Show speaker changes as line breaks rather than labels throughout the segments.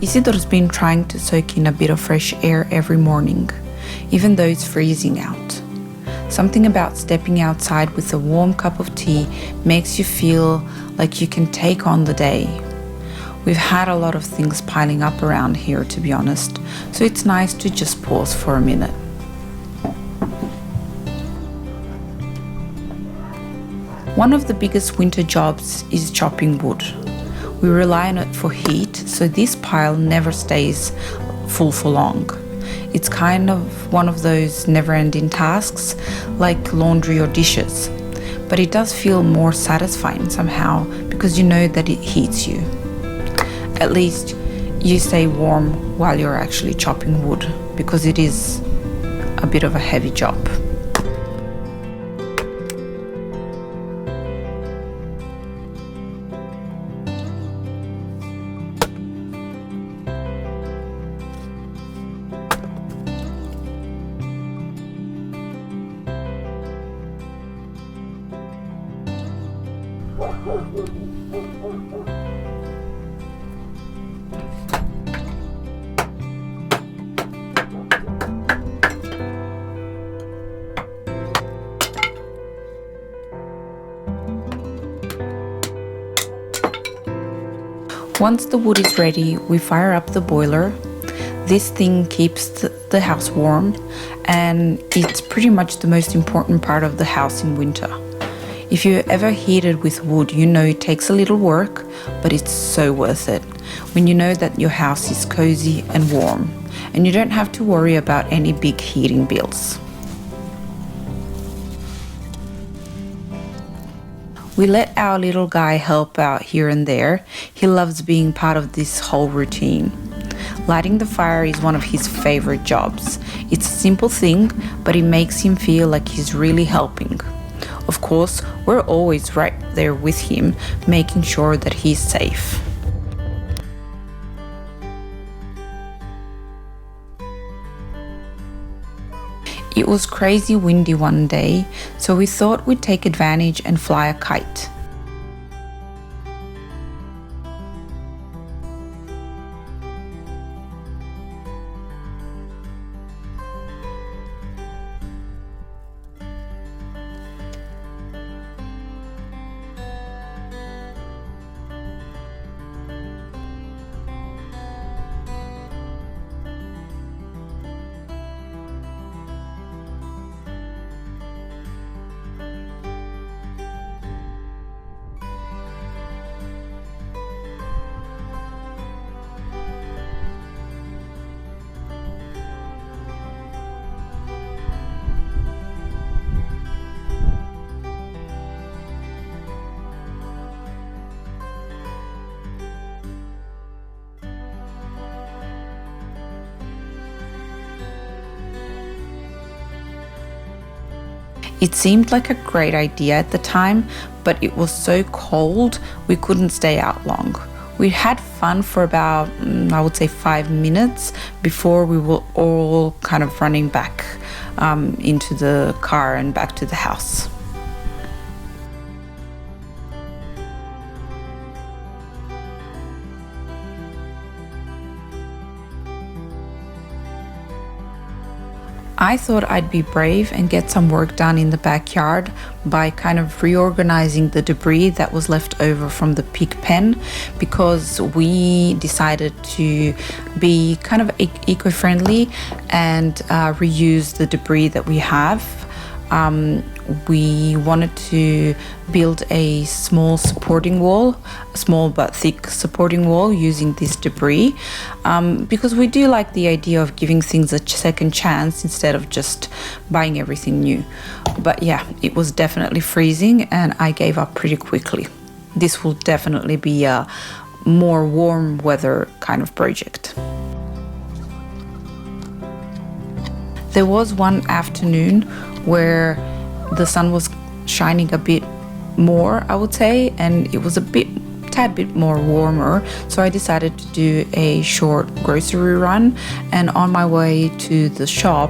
Isidor's been trying to soak in a bit of fresh air every morning, even though it's freezing out. Something about stepping outside with a warm cup of tea makes you feel like you can take on the day. We've had a lot of things piling up around here, to be honest, so it's nice to just pause for a minute. One of the biggest winter jobs is chopping wood. We rely on it for heat, so this pile never stays full for long. It's kind of one of those never-ending tasks, like laundry or dishes. But it does feel more satisfying somehow because you know that it heats you. At least you stay warm while you're actually chopping wood, because it is a bit of a heavy job. Once the wood is ready, we fire up the boiler. This thing keeps the house warm, and it's pretty much the most important part of the house in winter. If you ever heated with wood, you know it takes a little work, but it's so worth it when you know that your house is cozy and warm, and you don't have to worry about any big heating bills. We let our little guy help out here and there. He loves being part of this whole routine. Lighting the fire is one of his favorite jobs. It's a simple thing, but it makes him feel like he's really helping. Of course, we're always right there with him, making sure that he's safe. It was crazy windy one day, so we thought we'd take advantage and fly a kite. It seemed like a great idea at the time, but it was so cold we couldn't stay out long. We had fun for about, I would say 5 minutes before we were all kind of running back into the car and back to the house. I thought I'd be brave and get some work done in the backyard by kind of reorganizing the debris that was left over from the pig pen, because we decided to be kind of eco-friendly and reuse the debris that we have. We wanted to build a small supporting wall, a small but thick supporting wall using this debris, because we do like the idea of giving things a second chance instead of just buying everything new. But yeah, it was definitely freezing and I gave up pretty quickly. This will definitely be a more warm weather kind of project. There was one afternoon where the sun was shining a bit more, I would say, and it was a tad bit more warmer, so I decided to do a short grocery run. And on my way to the shop,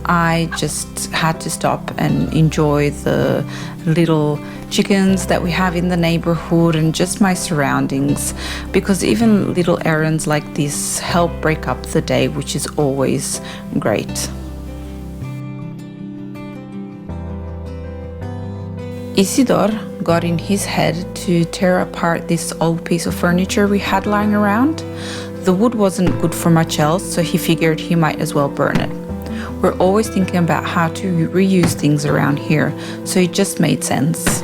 I just had to stop and enjoy the little chickens that we have in the neighborhood and just my surroundings, because even little errands like this help break up the day, which is always great. Isidor got in his head to tear apart this old piece of furniture we had lying around. The wood wasn't good for much else, so he figured he might as well burn it. We're always thinking about how to reuse things around here, so it just made sense.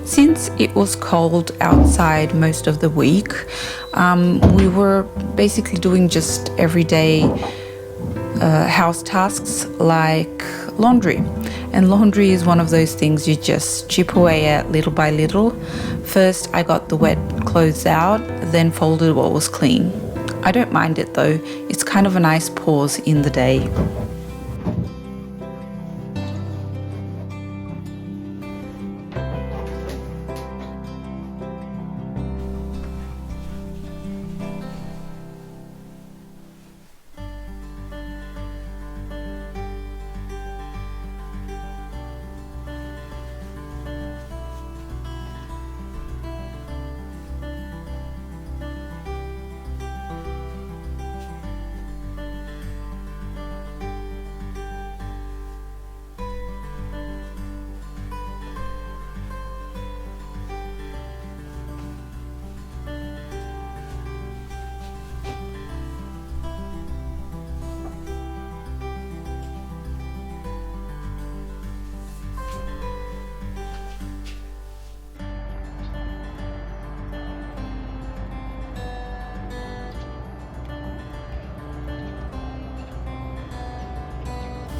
Since it was cold outside most of the week, we were basically doing just everyday house tasks like laundry. And laundry is one of those things you just chip away at little by little. First, I got the wet clothes out, then folded what was clean. I don't mind it though, it's kind of a nice pause in the day.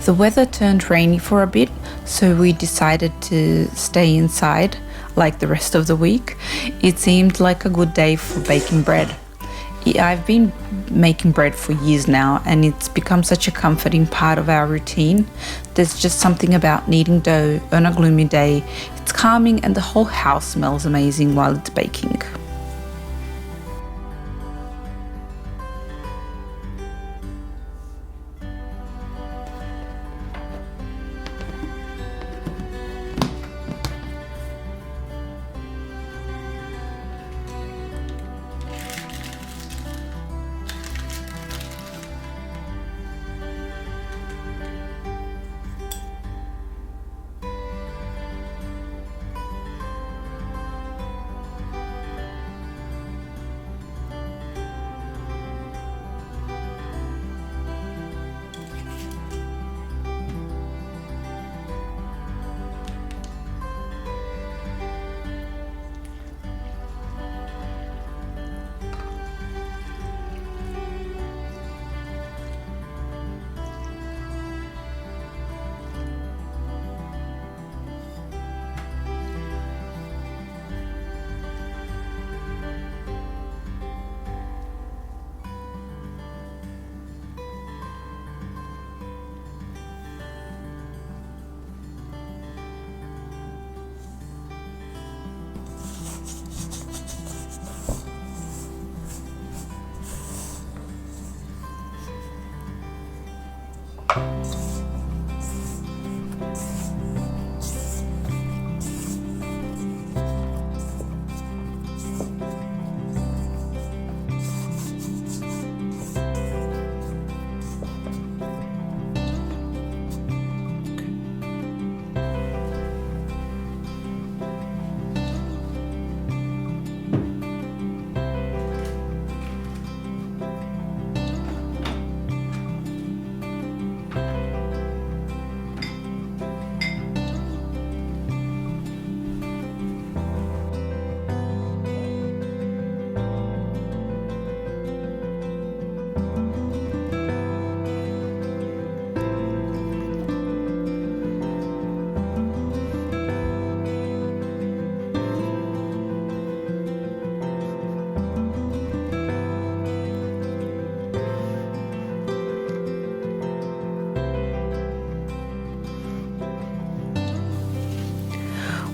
The weather turned rainy for a bit, so we decided to stay inside like the rest of the week. It seemed like a good day for baking bread. I've been making bread for years now, and it's become such a comforting part of our routine. There's just something about kneading dough on a gloomy day. It's calming, and the whole house smells amazing while it's baking.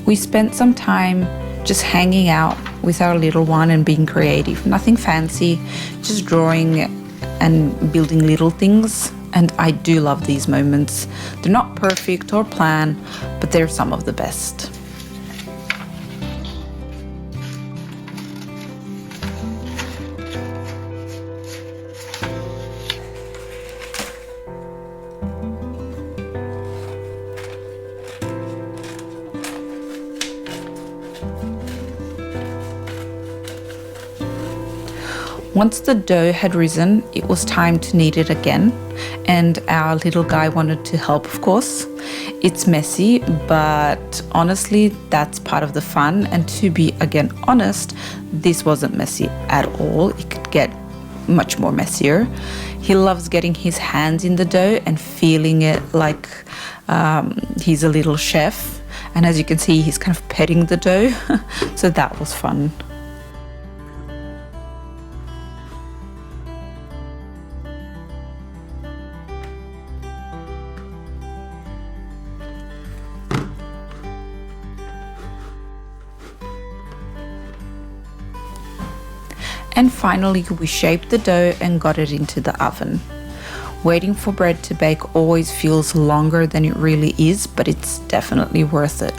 We spent some time just hanging out with our little one and being creative. Nothing fancy, just drawing and building little things. And I do love these moments. They're not perfect or planned, but they're some of the best. Once the dough had risen, it was time to knead it again, and our little guy wanted to help, of course. It's messy, but honestly, that's part of the fun, and to be again honest, this wasn't messy at all. It could get much more messier. He loves getting his hands in the dough and feeling it like he's a little chef, and as you can see, he's kind of petting the dough, so that was fun. And finally, we shaped the dough and got it into the oven. Waiting for bread to bake always feels longer than it really is, but it's definitely worth it.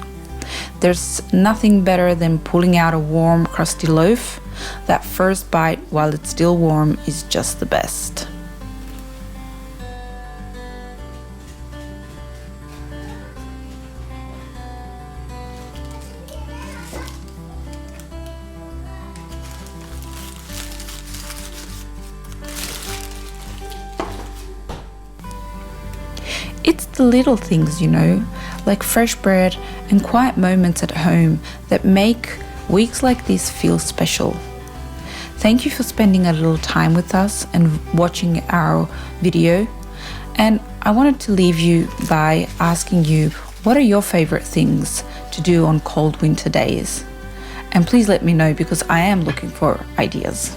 There's nothing better than pulling out a warm, crusty loaf. That first bite, while it's still warm, is just the best. It's the little things, like fresh bread and quiet moments at home that make weeks like this feel special. Thank you for spending a little time with us and watching our video. And I wanted to leave you by asking you, what are your favorite things to do on cold winter days? And please let me know, because I am looking for ideas.